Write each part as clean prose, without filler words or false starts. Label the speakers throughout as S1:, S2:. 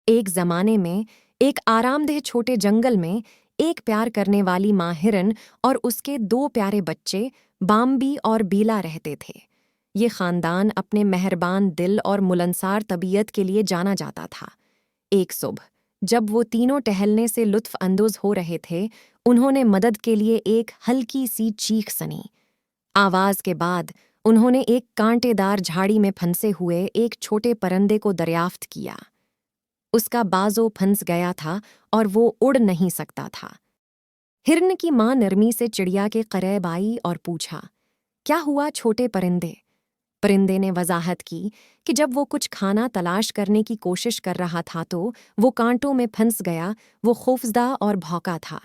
S1: ایک زمانے میں ایک آرامدہ چھوٹے جنگل میں ایک پیار کرنے والی ماں ہرن اور اس کے دو پیارے بچے بامبی اور بیلا رہتے تھے۔ یہ خاندان اپنے مہربان دل اور ملنسار طبیعت کے لیے جانا جاتا تھا۔ ایک صبح جب وہ تینوں ٹہلنے سے لطف اندوز ہو رہے تھے، انہوں نے مدد کے لیے ایک ہلکی سی چیخ سنی۔ آواز کے بعد انہوں نے ایک کانٹے دار جھاڑی میں پھنسے ہوئے ایک چھوٹے پرندے کو دریافت کیا۔ اس کا بازو پھنس گیا تھا اور وہ اڑ نہیں سکتا تھا۔ ہرن کی ماں نرمی سے چڑیا کے قریب آئی اور پوچھا، کیا ہوا چھوٹے پرندے؟ پرندے نے وضاحت کی کہ جب وہ کچھ کھانا تلاش کرنے کی کوشش کر رہا تھا تو وہ کانٹوں میں پھنس گیا۔ وہ خوفزدہ اور بھونکا تھا۔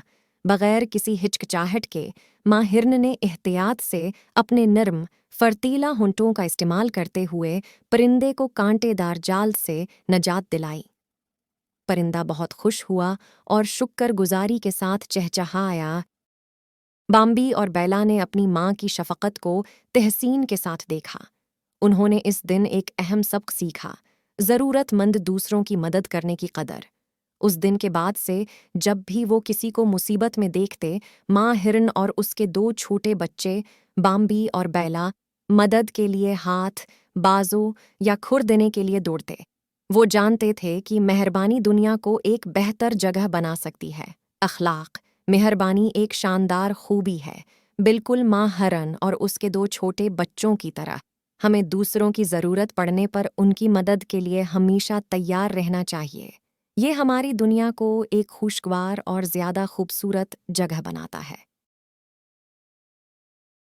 S1: بغیر کسی ہچکچاہٹ کے ماں ہرن نے احتیاط سے اپنے نرم، فرتیلا ہونٹوں کا استعمال کرتے ہوئے پرندے کو کانٹے دار جال سے نجات دلائی۔ پرندہ بہت خوش ہوا اور شکر گزاری کے ساتھ چہچہایا۔ بامبی اور بیلا نے اپنی ماں کی شفقت کو تحسین کے ساتھ دیکھا۔ انہوں نے اس دن ایک اہم سبق سیکھا، ضرورت مند دوسروں کی مدد کرنے کی قدر۔ اس دن کے بعد سے جب بھی وہ کسی کو مصیبت میں دیکھتے، ماں ہرن اور اس کے دو چھوٹے بچے بامبی اور بیلا مدد کے لیے ہاتھ، بازو یا کھر دینے کے لیے دوڑتے۔ وہ جانتے تھے کہ مہربانی دنیا کو ایک بہتر جگہ بنا سکتی ہے۔ اخلاق، مہربانی ایک شاندار خوبی ہے، بالکل ماں ہرن اور اس کے دو چھوٹے بچوں کی طرح۔ ہمیں دوسروں کی ضرورت پڑنے پر ان کی مدد کے لیے ہمیشہ تیار رہنا چاہیے۔ یہ ہماری دنیا کو ایک خوشگوار اور زیادہ خوبصورت جگہ بناتا ہے۔